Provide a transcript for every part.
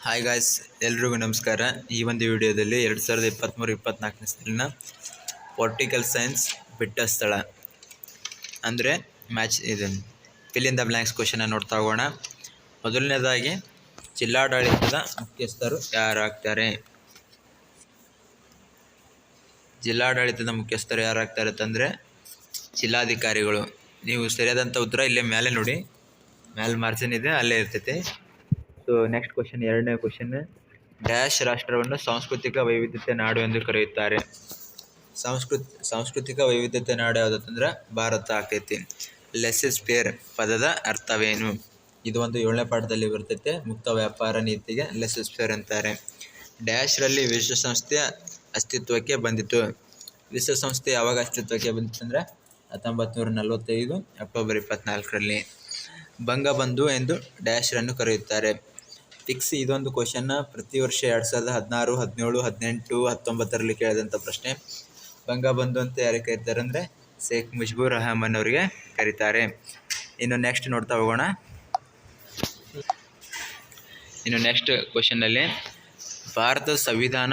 Hi guys, ಎಲ್ರಿಗೂ ನಮಸ್ಕಾರ. ಈ ಒಂದು ವಿಡಿಯೋದಲ್ಲಿ 2023-24 ಸಾಲಿನ ಪೊಲಿಟಿಕಲ್ ಸೈನ್ಸ್ ಬಿಟ್ಟ ಸ್ಥಳ ಅಂದರೆ ಇದು ಫಿಲ್ ಇನ್ ದ ಬ್ಲ್ಯಾಂಕ್ಸ್ ಕ್ವಶನ್ನ ನೋಡ್ತಾ ಹೋಗೋಣ. ಮೊದಲನೇದಾಗಿ ಜಿಲ್ಲಾಡಳಿತದ ಮುಖ್ಯಸ್ಥರು ಯಾರಾಗ್ತಾರೆ? ಜಿಲ್ಲಾಡಳಿತದ ಮುಖ್ಯಸ್ಥರು ಯಾರಾಗ್ತಾರೆ ಅಂತಂದರೆ ಜಿಲ್ಲಾಧಿಕಾರಿಗಳು. ನೀವು ಸರಿಯಾದಂಥ ಉತ್ತರ ಇಲ್ಲೇ ಮೇಲೆ ನೋಡಿ, ಮೇಲೆ ಮಾರ್ಜಿನ್ ಇದೆ, ಅಲ್ಲೇ ಇರ್ತೈತೆ. ಸೊ ನೆಕ್ಸ್ಟ್ ಕ್ವಶನ್, ಎರಡನೇ ಕ್ವಶನ್, ಡ್ಯಾಶ್ ರಾಷ್ಟ್ರವನ್ನು ಸಾಂಸ್ಕೃತಿಕ ವೈವಿಧ್ಯತೆ ನಾಡು ಎಂದು ಕರೆಯುತ್ತಾರೆ? ಸಾಂಸ್ಕೃತಿಕ ವೈವಿಧ್ಯತೆ ನಾಡು ಯಾವುದಂತಂದ್ರೆ ಭಾರತ ಆಗ್ತೈತಿ. ಲೆಸ್ಸೆಸ್-ಫೇರ್ ಪದದ ಅರ್ಥವೇನು? ಇದು ಒಂದು 7ನೇ ಪಾಠದಲ್ಲಿ ಬರ್ತೈತೆ. ಮುಕ್ತ ವ್ಯಾಪಾರ ನೀತಿಗೆ ಲೆಸ್ಸೆಸ್-ಫೇರ್ ಅಂತಾರೆ. ಡ್ಯಾಶ್ರಲ್ಲಿ ವಿಶ್ವಸಂಸ್ಥೆಯ ಅಸ್ತಿತ್ವಕ್ಕೆ ಬಂದಿತು. ವಿಶ್ವಸಂಸ್ಥೆ ಯಾವಾಗ ಅಸ್ತಿತ್ವಕ್ಕೆ ಬಂದಿತ್ತು ಅಂದರೆ 1945 ಅಕ್ಟೋಬರ್ 24ರಲ್ಲಿ. ಬಂಗಬಂಧು ಎಂದು ಡ್ಯಾಶ್ರನ್ನು ಕರೆಯುತ್ತಾರೆ. ಫಿಕ್ಸ್. ಇದೊಂದು ಕ್ವಶನ್ನ ಪ್ರತಿ ವರ್ಷ 2016, 17, 18, 19ರಲ್ಲಿ ಕೇಳಿದಂಥ ಪ್ರಶ್ನೆ. ಬಂಗಬಂಧು ಅಂತ ಯಾರಿಗೆ ಕರೀತಾರೆ ಅಂದರೆ ಶೇಖ್ ಮುಜಿಬುರ್ ರಹಮಾನ್ ಅವರಿಗೆ ಕರೀತಾರೆ. ಇನ್ನು ನೆಕ್ಸ್ಟ್ ನೋಡ್ತಾ ಹೋಗೋಣ. ಇನ್ನು ನೆಕ್ಸ್ಟ್ ಕ್ವಶನ್ನಲ್ಲಿ ಭಾರತದ ಸಂವಿಧಾನ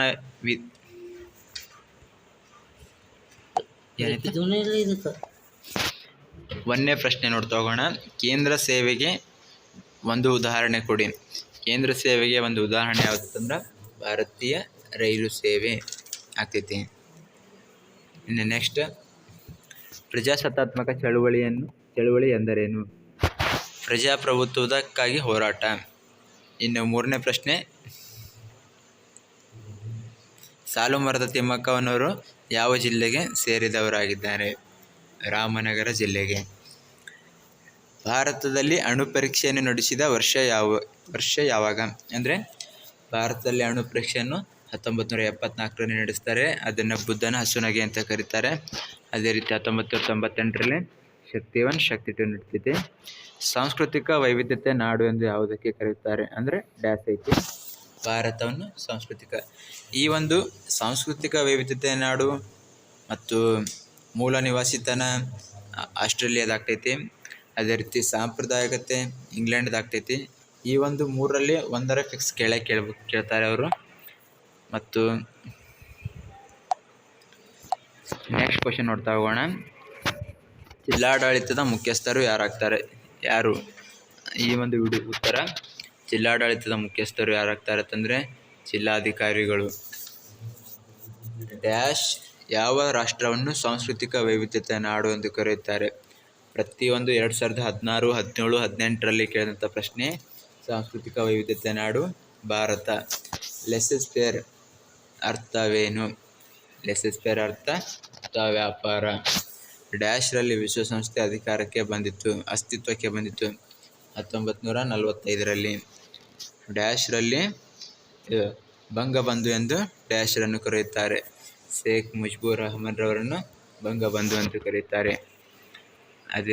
ಒಂದನೇ ಪ್ರಶ್ನೆ ನೋಡ್ತಾ ಹೋಗೋಣ. ಕೇಂದ್ರ ಸೇವೆಗೆ ಒಂದು ಉದಾಹರಣೆ ಕೊಡಿ. ಕೇಂದ್ರ ಸೇವೆಗೆ ಒಂದು ಉದಾಹರಣೆ ಯಾವುದಂದ್ರೆ ಭಾರತೀಯ ರೈಲು ಸೇವೆ ಆಗ್ತೈತಿ. ಇನ್ನು ನೆಕ್ಸ್ಟ್, ಪ್ರಜಾಸತ್ತಾತ್ಮಕ ಚಳುವಳಿ ಎಂದರೇನು? ಪ್ರಜಾಪ್ರಭುತ್ವದಕ್ಕಾಗಿ ಹೋರಾಟ. ಇನ್ನು ಮೂರನೇ ಪ್ರಶ್ನೆ, ಸಾಲುಮರದ ತಿಮ್ಮಕ್ಕನವರು ಯಾವ ಜಿಲ್ಲೆಗೆ ಸೇರಿದವರಾಗಿದ್ದಾರೆ? ರಾಮನಗರ ಜಿಲ್ಲೆಗೆ. ಭಾರತದಲ್ಲಿ ಅಣು ಪರೀಕ್ಷೆಯನ್ನು ನಡೆಸಿದ ವರ್ಷ ಯಾವಾಗ ಅಂದರೆ ಭಾರತದಲ್ಲಿ ಅಣು ಪರೀಕ್ಷೆಯನ್ನು 1974ರಲ್ಲಿ ನಡೆಸ್ತಾರೆ. ಅದನ್ನು ಬುದ್ಧನ ಹಸುನಗೆ ಅಂತ ಕರೀತಾರೆ. ಅದೇ ರೀತಿ 1998ರಲ್ಲಿ ಶಕ್ತಿ 2 ನಡೀತೈತಿ. ಸಾಂಸ್ಕೃತಿಕ ವೈವಿಧ್ಯತೆ ನಾಡು ಎಂದು ಯಾವುದಕ್ಕೆ ಕರೆಯುತ್ತಾರೆ ಅಂದರೆ ಡ್ಯಾಸ್ ಐತಿ. ಭಾರತವನ್ನು ಈ ಒಂದು ಸಾಂಸ್ಕೃತಿಕ ವೈವಿಧ್ಯತೆ ನಾಡು ಮತ್ತು ಮೂಲ ನಿವಾಸಿತನ ಆಸ್ಟ್ರೇಲಿಯಾದಾಗ್ತೈತಿ. ಅದೇ ರೀತಿ ಸಾಂಪ್ರದಾಯಿಕತೆ ಇಂಗ್ಲೆಂಡ್ದಾಗ್ತೈತಿ. ಈ ಒಂದು ಮೂರರಲ್ಲಿ ಒಂದರ ಫಿಕ್ಸ್ ಕೇಳ್ತಾರೆ ಅವರು. ಮತ್ತು ನೆಕ್ಸ್ಟ್ ಕ್ವಶನ್ ನೋಡ್ತಾ ಹೋಗೋಣ. ಜಿಲ್ಲಾಡಳಿತದ ಮುಖ್ಯಸ್ಥರು ಯಾರು? ಈ ಒಂದು ಉತ್ತರ, ಜಿಲ್ಲಾಡಳಿತದ ಮುಖ್ಯಸ್ಥರು ಯಾರಾಗ್ತಾರೆ ಅಂತಂದರೆ ಜಿಲ್ಲಾಧಿಕಾರಿಗಳು. ಡ್ಯಾಶ್ ಯಾವ ರಾಷ್ಟ್ರವನ್ನು ಸಾಂಸ್ಕೃತಿಕ ವೈವಿಧ್ಯತೆ ನಾಡು ಎಂದು ಕರೆಯುತ್ತಾರೆ? ಪ್ರತಿಯೊಂದು 2016, 17, 18ರಲ್ಲಿ ಕೇಳಿದಂಥ ಪ್ರಶ್ನೆ. ಸಾಂಸ್ಕೃತಿಕ ವೈವಿಧ್ಯತೆ ನಾಡು ಭಾರತ. ಲೆಸ್ಸೆಸ್-ಫೇರ್ ಅರ್ಥವೇನು? ಲೆಸ್ಸೆಸ್-ಫೇರ್ ಅರ್ಥ ಮುಕ್ತ ವ್ಯಾಪಾರ. ಡ್ಯಾಶ್ರಲ್ಲಿ ವಿಶ್ವಸಂಸ್ಥೆ ಅಸ್ತಿತ್ವಕ್ಕೆ ಬಂದಿತ್ತು 1945ರಲ್ಲಿ. ಡ್ಯಾಶ್ರಲ್ಲಿ ಬಂಗಬಂಧು ಎಂದು ಡ್ಯಾಶ್ರನ್ನು ಕರೆಯುತ್ತಾರೆ. ಶೇಖ್ ಮುಜಿಬುರ್ ರಹಮಾನ್ ರವರನ್ನು ಬಂಗಬಂಧು ಎಂದು ಕರೆಯುತ್ತಾರೆ. ಅದೇ